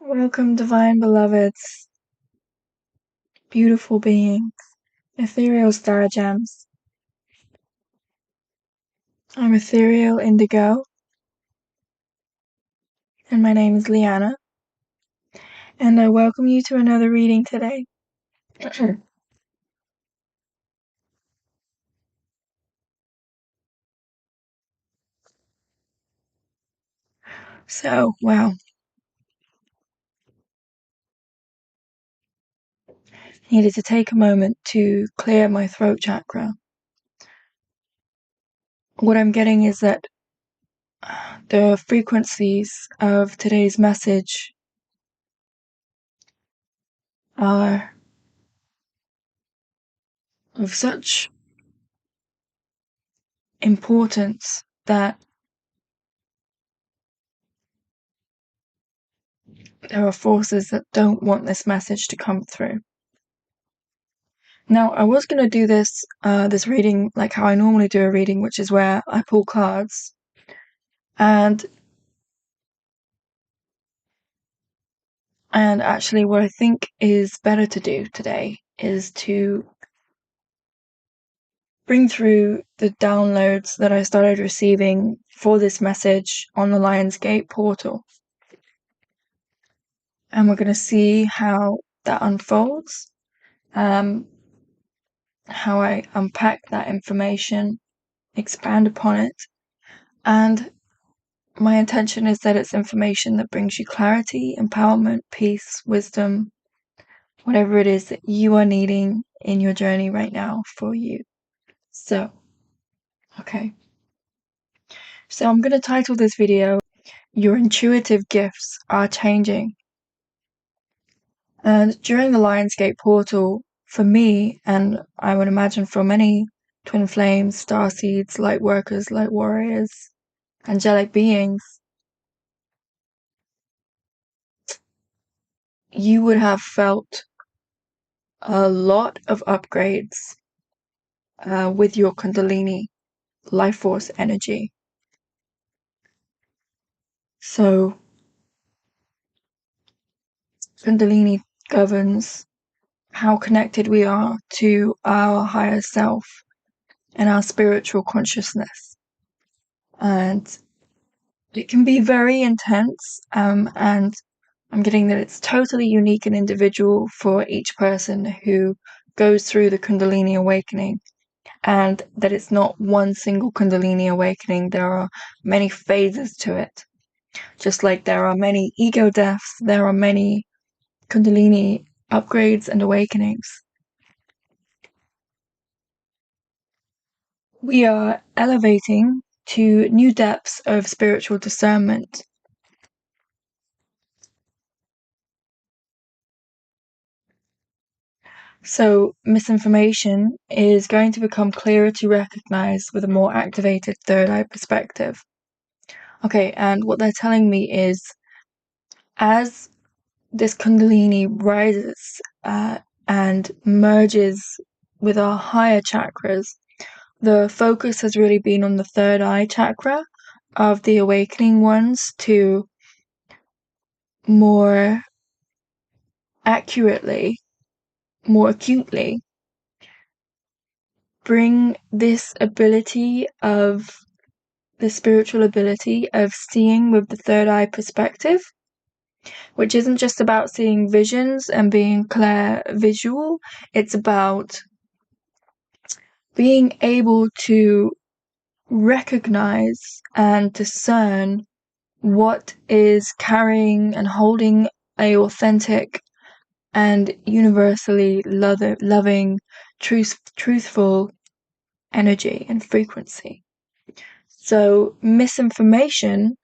Welcome, divine beloveds, beautiful beings, ethereal star gems. I'm Ethereal Indigo, and my name is Liana, and I welcome you to another reading today. So, wow. Needed to take a moment to clear my throat chakra. What I'm getting is that the frequencies of today's message are of such importance that there are forces that don't want this message to come through. Now, I was going to do this reading like how I normally do a reading, which is where I pull cards. And actually what I think is better to do today is to bring through the downloads that I started receiving for this message on the Lionsgate portal. And we're going to see how that unfolds, how I unpack that information, expand upon it, and my intention is that it's information that brings you clarity, empowerment, peace, wisdom, whatever it is that you are needing in your journey right now for you. So, okay. So I'm going to title this video, Your Intuitive Gifts Are Changing. And during the Lionsgate portal, for me, and I would imagine for many twin flames, starseeds, light workers, light warriors, angelic beings, you would have felt a lot of upgrades with your Kundalini life force energy. So Kundalini governs how connected we are to our higher self and our spiritual consciousness. And it can be very intense, and I'm getting that it's totally unique and individual for each person who goes through the Kundalini awakening, and that it's not one single Kundalini awakening. There are many phases to it. Just like there are many ego deaths, there are many Kundalini upgrades and awakenings. We are elevating to new depths of spiritual discernment. So misinformation is going to become clearer to recognize with a more activated third eye perspective. Okay, and what they're telling me is as this Kundalini rises and merges with our higher chakras, the focus has really been on the third eye chakra of the awakening ones to more accurately, more acutely bring this ability of the spiritual ability of seeing with the third eye perspective, which isn't just about seeing visions and being clair visual. It's about being able to recognize and discern what is carrying and holding a authentic and universally loving, truthful energy and frequency. So misinformation,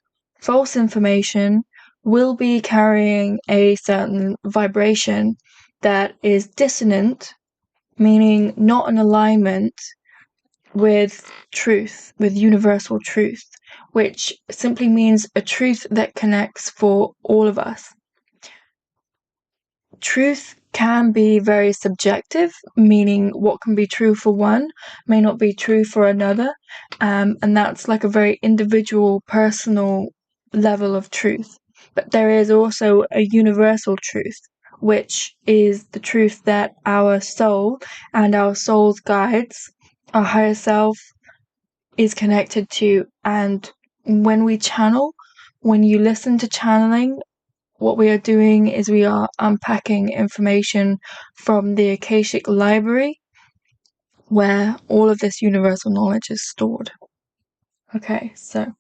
false information, will be carrying a certain vibration that is dissonant, meaning not in alignment with truth, with universal truth, which simply means a truth that connects for all of us. Truth can be very subjective, meaning what can be true for one may not be true for another, and that's like a very individual, personal level of truth. But there is also a universal truth, which is the truth that our soul and our soul's guides, our higher self, is connected to. And when we channel, when you listen to channeling, what we are doing is we are unpacking information from the Akashic library, where all of this universal knowledge is stored. Okay, so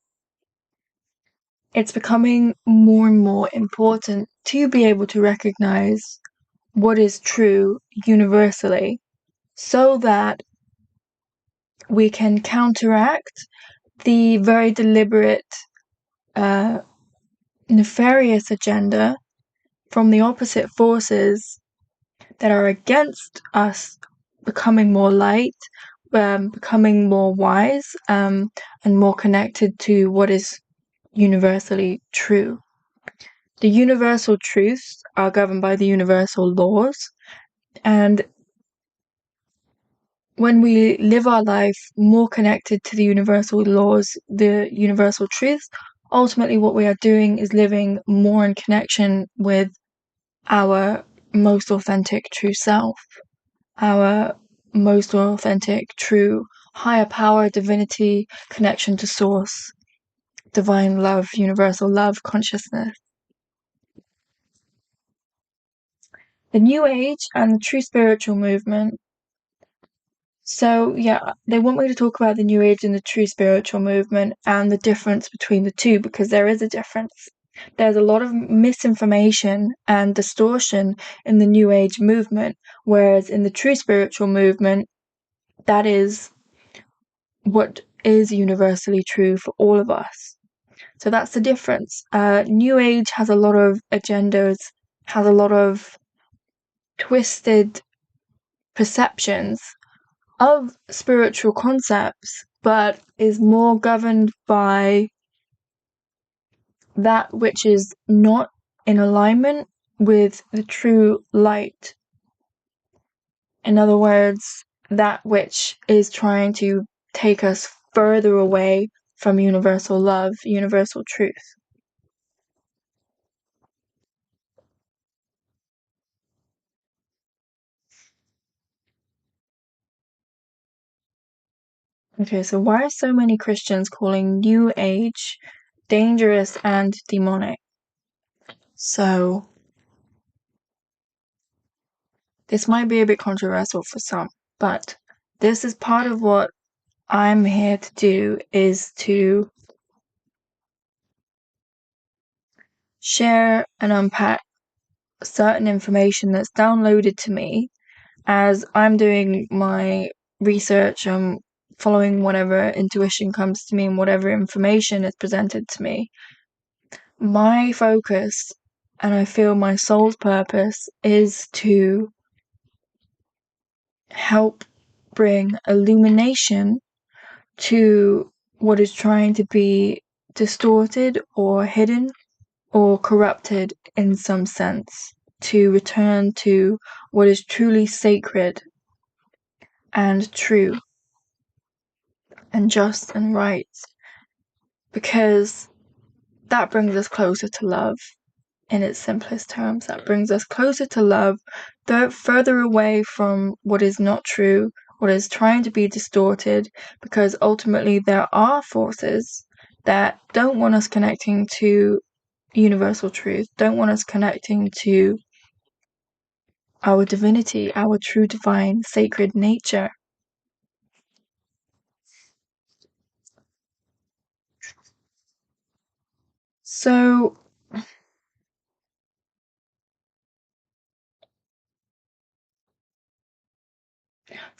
it's becoming more and more important to be able to recognize what is true universally so that we can counteract the very deliberate, nefarious agenda from the opposite forces that are against us becoming more light, becoming more wise, and more connected to what is universally true. The universal truths are governed by the universal laws, and when we live our life more connected to the universal laws, the universal truths, ultimately what we are doing is living more in connection with our most authentic true self, our most authentic true higher power, divinity, connection to source, divine love, universal love, consciousness. The New Age and the True Spiritual Movement. So, yeah, they want me to talk about the New Age and the True Spiritual Movement and the difference between the two, because there is a difference. There's a lot of misinformation and distortion in the New Age movement, whereas in the True Spiritual Movement, that is what is universally true for all of us. So that's the difference. New Age has a lot of agendas, has a lot of twisted perceptions of spiritual concepts, but is more governed by that which is not in alignment with the true light. In other words, that which is trying to take us further away from universal love, universal truth. Okay, so why are so many Christians calling New Age dangerous and demonic? So, this might be a bit controversial for some, but this is part of what I'm here to do, is to share and unpack certain information that's downloaded to me as I'm doing my research, following whatever intuition comes to me and whatever information is presented to me. My focus, and I feel my soul's purpose, is to help bring illumination to what is trying to be distorted or hidden or corrupted in some sense, to return to what is truly sacred and true and just and right, because that brings us closer to love. In its simplest terms, that brings us closer to love, further away from what is not true, what is trying to be distorted, because ultimately there are forces that don't want us connecting to universal truth, don't want us connecting to our divinity, our true divine sacred nature. So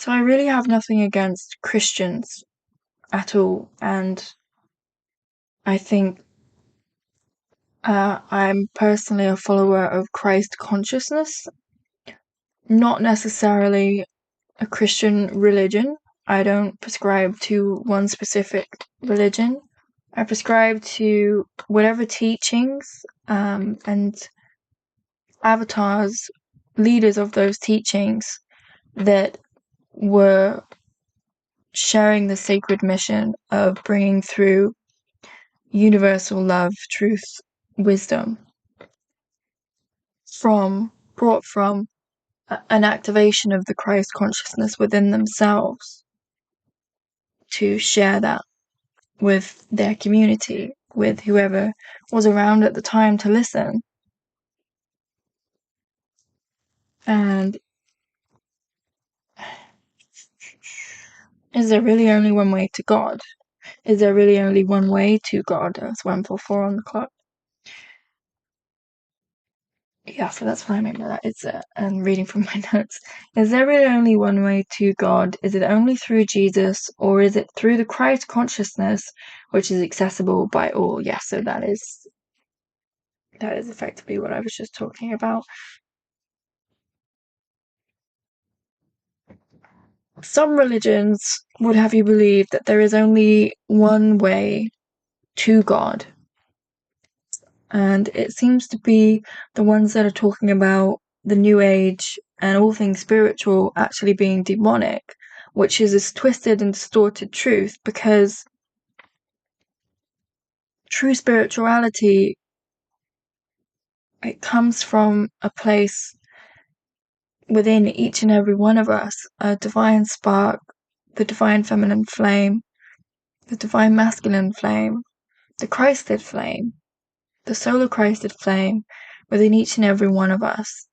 I really have nothing against Christians at all, and I think I'm personally a follower of Christ consciousness, not necessarily a Christian religion. I don't prescribe to one specific religion. I prescribe to whatever teachings and avatars, leaders of those teachings that were sharing the sacred mission of bringing through universal love, truth, wisdom. brought from an activation of the Christ consciousness within themselves to share that with their community, with whoever was around at the time to listen. And is there really only one way to God? Is there really only one way to God? It's 1:44 on the clock. Yeah, so that's what I mean by that. It's I'm reading from my notes. Is there really only one way to God? Is it only through Jesus, or is it through the Christ consciousness, which is accessible by all? Yeah, so that is effectively what I was just talking about. Some religions would have you believe that there is only one way to God, and it seems to be the ones that are talking about the New Age and all things spiritual actually being demonic, which is this twisted and distorted truth, because true spirituality, it comes from a place within each and every one of us, a divine spark, the divine feminine flame, the divine masculine flame, the Christed flame, the solar Christed flame within each and every one of us.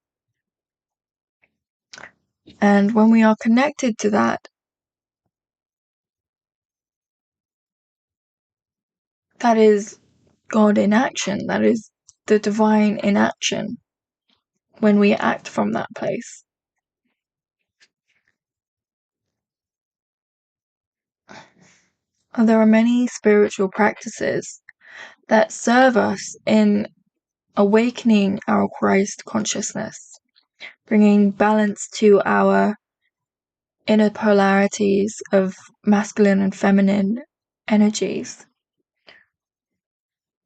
And when we are connected to that, that is God in action. That is the divine in action when we act from that place. And there are many spiritual practices that serve us in awakening our Christ consciousness, bringing balance to our inner polarities of masculine and feminine energies,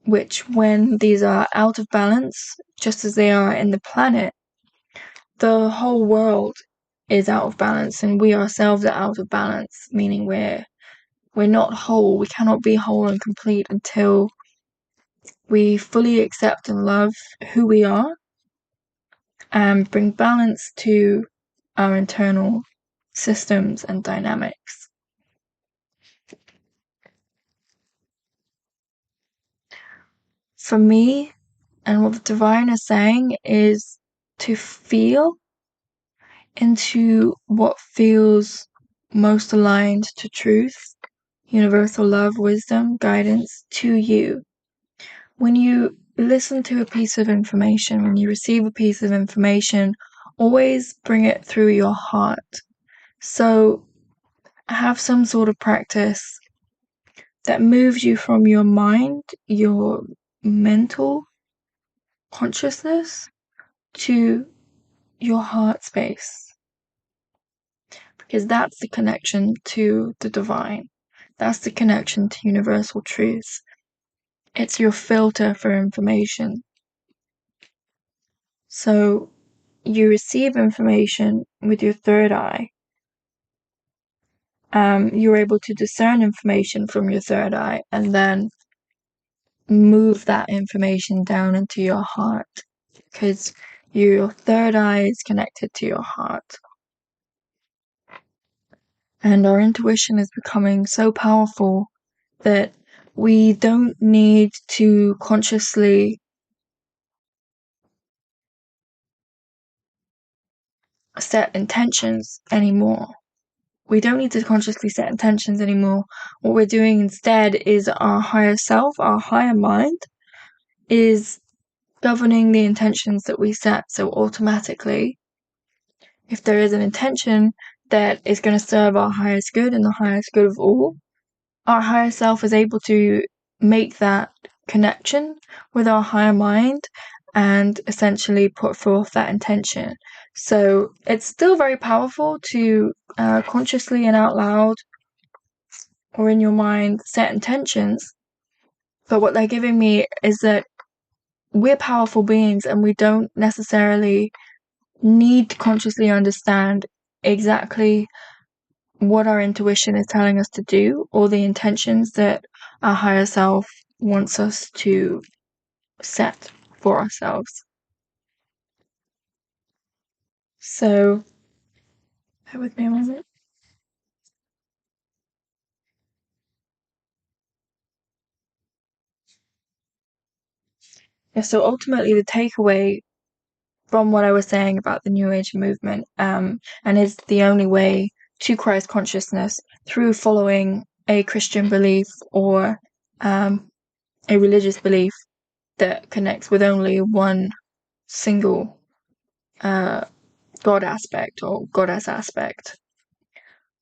which, when these are out of balance, just as they are in the planet, the whole world is out of balance, and we ourselves are out of balance, meaning we're not whole. We cannot be whole and complete until we fully accept and love who we are and bring balance to our internal systems and dynamics. For me, and what the divine is saying, is to feel into what feels most aligned to truth, universal love, wisdom, guidance to you. When you listen to a piece of information, when you receive a piece of information, always bring it through your heart. So have some sort of practice that moves you from your mind, your mental consciousness, to your heart space. Because that's the connection to the divine. That's the connection to universal truths. It's your filter for information. So you receive information with your third eye. You're able to discern information from your third eye and then move that information down into your heart, because your third eye is connected to your heart. And our intuition is becoming so powerful that we don't need to consciously set intentions anymore. We don't need to consciously set intentions anymore. What we're doing instead is our higher self, our higher mind, is governing the intentions that we set. So automatically, if there is an intention that is going to serve our highest good and the highest good of all, our higher self is able to make that connection with our higher mind and essentially put forth that intention. So it's still very powerful to consciously and out loud or in your mind set intentions, but what they're giving me is that we're powerful beings and we don't necessarily need to consciously understand exactly what our intuition is telling us to do or the intentions that our higher self wants us to set for ourselves. So, bear with me a moment. Yeah, so ultimately the takeaway from what I was saying about the New Age movement, and is the only way to Christ consciousness through following a Christian belief or a religious belief that connects with only one single God aspect or goddess aspect.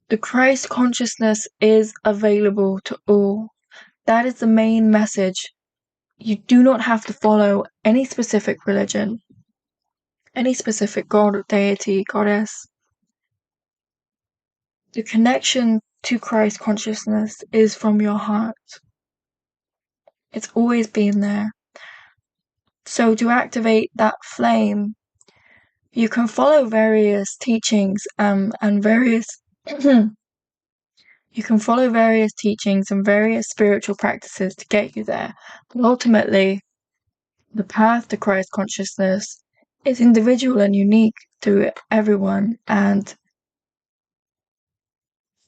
The Christ consciousness is available to all. That is the main message. You do not have to follow any specific religion, any specific god, deity, goddess. The connection to Christ consciousness is from your heart. It's always been there. So to activate that flame, you can follow various teachings and various you can follow various teachings and various spiritual practices to get you there. But ultimately, the path to Christ consciousness is individual and unique to everyone. And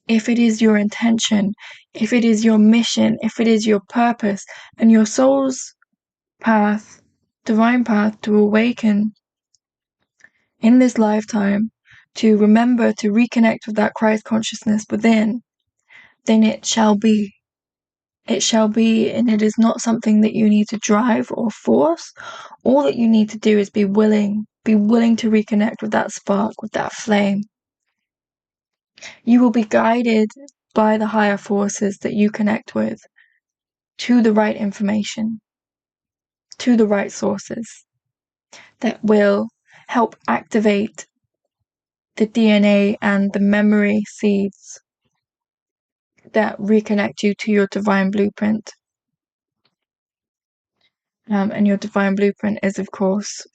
if it is your intention, if it is your mission, if it is your purpose and your soul's path, divine path to awaken in this lifetime, to remember to reconnect with that Christ consciousness within, then it shall be. It shall be, and it is not something that you need to drive or force. All that you need to do is be willing to reconnect with that spark, with that flame. You will be guided by the higher forces that you connect with to the right information, to the right sources that will help activate the DNA and the memory seeds that reconnect you to your divine blueprint. And your divine blueprint is, of course,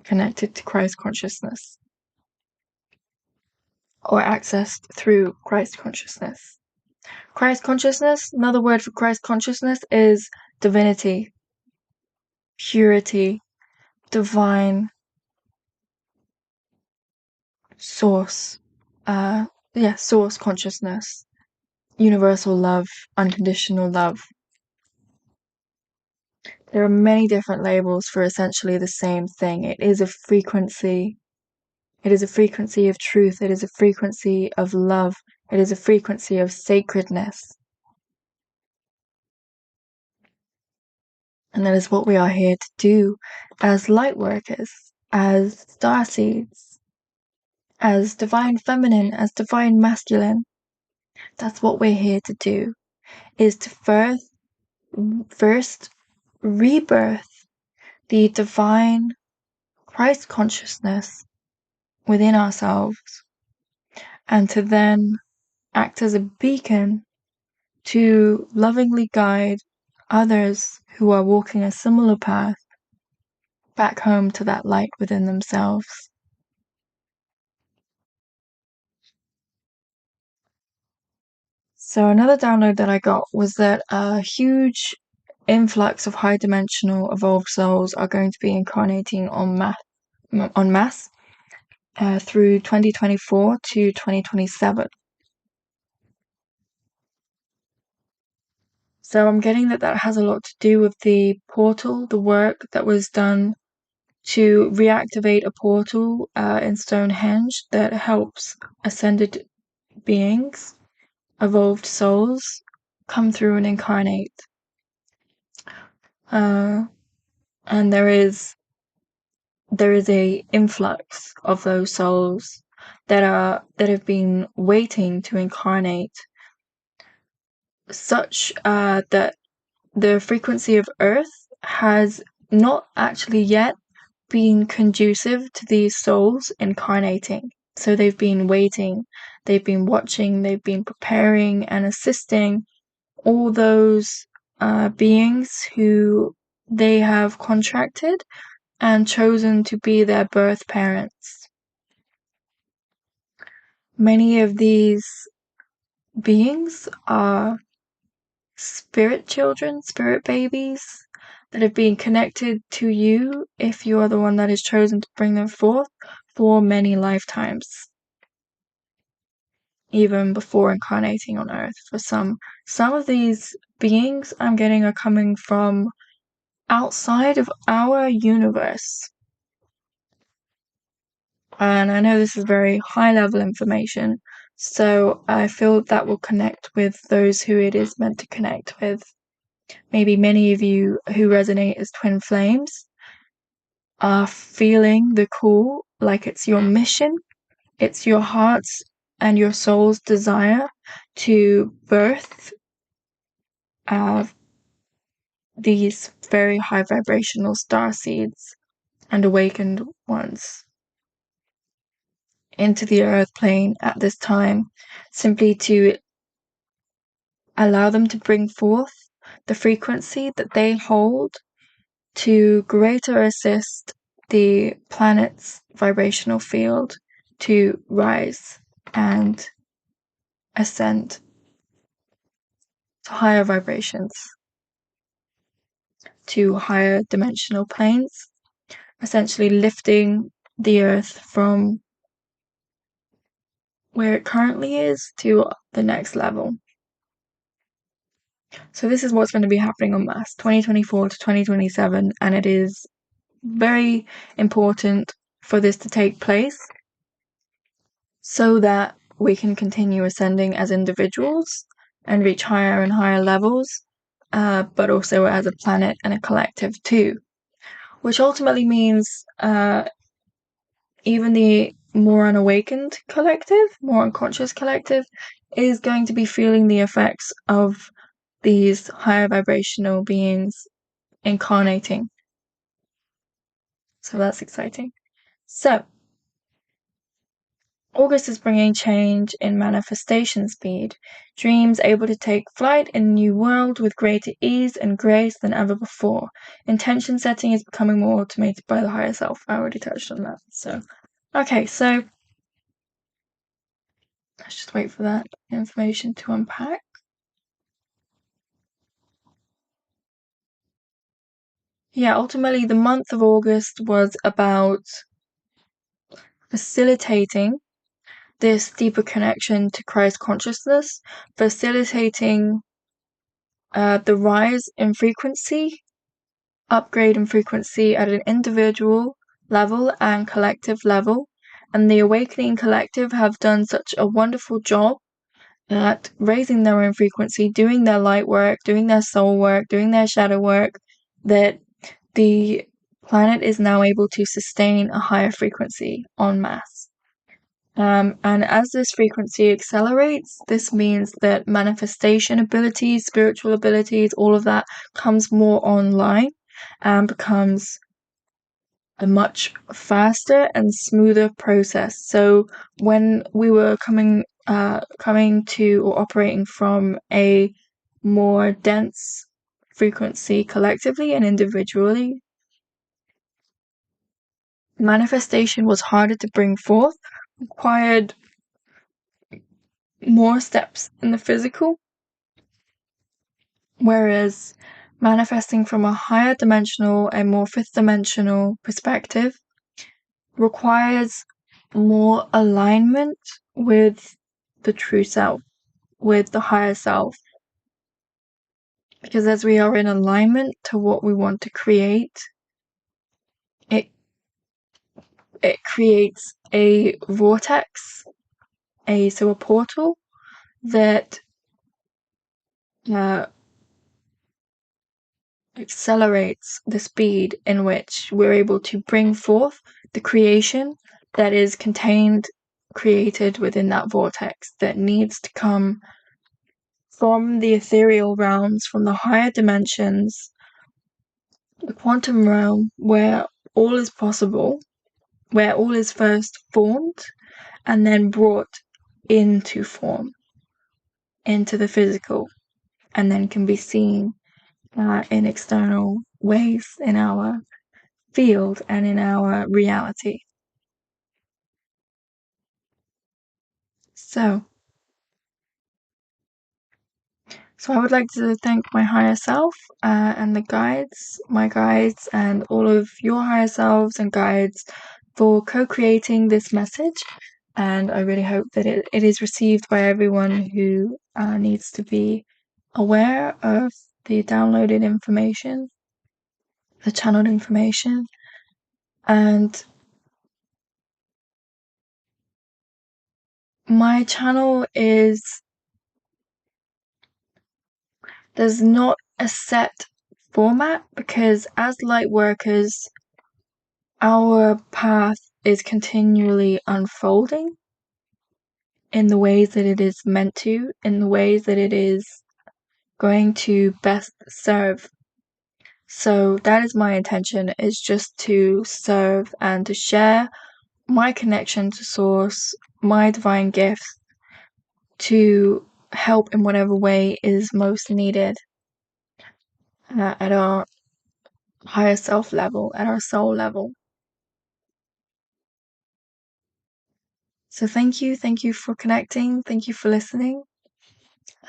connected to Christ consciousness, or accessed through Christ consciousness. Christ consciousness, another word for Christ consciousness, is divinity, purity, divine source, source consciousness, universal love, unconditional love. There are many different labels for essentially the same thing. It is a frequency. It is a frequency of truth. It is a frequency of love. It is a frequency of sacredness. And that is what we are here to do as light workers, as starseeds, as divine feminine, as divine masculine. That's what we're here to do, is to first rebirth the divine Christ consciousness within ourselves, and to then act as a beacon to lovingly guide others who are walking a similar path back home to that light within themselves. So another download that I got was that a huge influx of high dimensional evolved souls are going to be incarnating en masse through 2024 to 2027. So I'm getting that has a lot to do with the portal, the work that was done to reactivate a portal in Stonehenge that helps ascended beings, evolved souls, come through and incarnate. And there is a influx of those souls that have been waiting to incarnate, such that the frequency of Earth has not actually yet been conducive to these souls incarnating. So they've been waiting, they've been watching, they've been preparing and assisting all those beings who they have contracted and chosen to be their birth parents. Many of these beings are spirit children, spirit babies that have been connected to you if you are the one that is chosen to bring them forth for many lifetimes, even before incarnating on Earth. For some of these beings I'm getting are coming from outside of our universe. And I know this is very high level information, so I feel that will connect with those who it is meant to connect with. Maybe many of you who resonate as twin flames are feeling the call, like it's your mission, it's your heart's and your soul's desire to birth these very high vibrational star seeds and awakened ones into the earth plane at this time, simply to allow them to bring forth the frequency that they hold to greater assist the planet's vibrational field to rise and ascend to higher vibrations, to higher dimensional planes, essentially lifting the earth from where it currently is to the next level. So this is what's going to be happening en masse, 2024 to 2027, and it is very important for this to take place so that we can continue ascending as individuals and reach higher and higher levels, but also as a planet and a collective too, which ultimately means even the more unawakened collective, more unconscious collective, is going to be feeling the effects of these higher vibrational beings incarnating. So that's exciting. So August is bringing change in manifestation speed, dreams able to take flight in a new world with greater ease and grace than ever before. Intention setting is becoming more automated by the higher self. I already touched on that. So, okay, so let's just wait for that information to unpack. Yeah, ultimately, the month of August was about facilitating this deeper connection to Christ consciousness, facilitating the rise in frequency, upgrade in frequency at an individual level and collective level. And the Awakening Collective have done such a wonderful job at raising their own frequency, doing their light work, doing their soul work, doing their shadow work, that the planet is now able to sustain a higher frequency en masse. And as this frequency accelerates, this means that manifestation abilities, spiritual abilities, all of that comes more online and becomes a much faster and smoother process. So when we were coming to or operating from a more dense frequency collectively and individually, manifestation was harder to bring forth, required more steps in the physical, whereas manifesting from a higher dimensional and more fifth dimensional perspective requires more alignment with the true self, with the higher self. Because as we are in alignment to what we want to create, it creates a vortex, a portal that accelerates the speed in which we're able to bring forth the creation that is created within that vortex, that needs to come from the ethereal realms, from the higher dimensions, the quantum realm, where all is possible, where all is first formed and then brought into form, into the physical, and then can be seen in external ways in our field and in our reality. So I would like to thank my higher self and the guides, my guides, and all of your higher selves and guides for co-creating this message, and I really hope that it is received by everyone who needs to be aware of the downloaded information, the channeled information, and my channel there's not a set format, because as light workers, our path is continually unfolding in the ways that it is meant to, in the ways that it is going to best serve. So that is my intention, is just to serve and to share my connection to source, my divine gifts, to help in whatever way is most needed at our higher self level, at our soul level. So thank you for connecting, thank you for listening.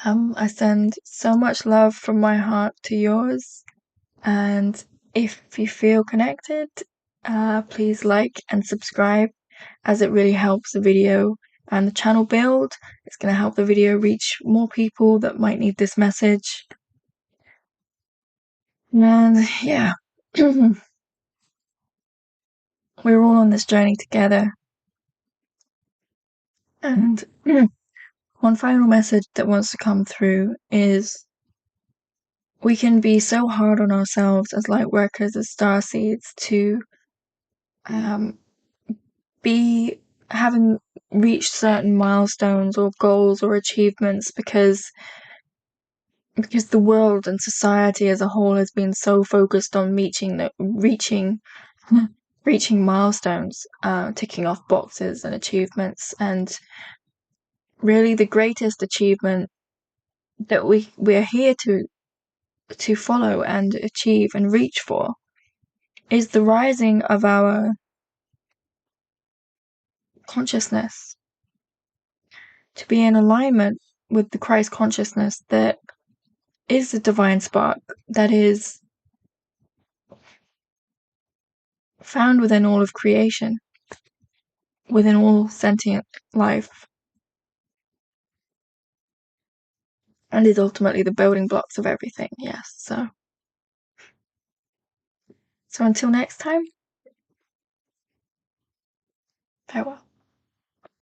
I send so much love from my heart to yours, and if you feel connected, please like and subscribe, as it really helps the video and the channel build. It's going to help the video reach more people that might need this message. And yeah, we're all on this journey together. And one final message that wants to come through is, we can be so hard on ourselves as light workers, as starseeds, to be having reached certain milestones or goals or achievements, because the world and society as a whole has been so focused on reaching milestones, ticking off boxes and achievements. And really the greatest achievement that we're here to follow and achieve and reach for is the rising of our consciousness, to be in alignment with the Christ consciousness that is the divine spark that is found within all of creation, within all sentient life, and is ultimately the building blocks of everything. Yes, so until next time, farewell.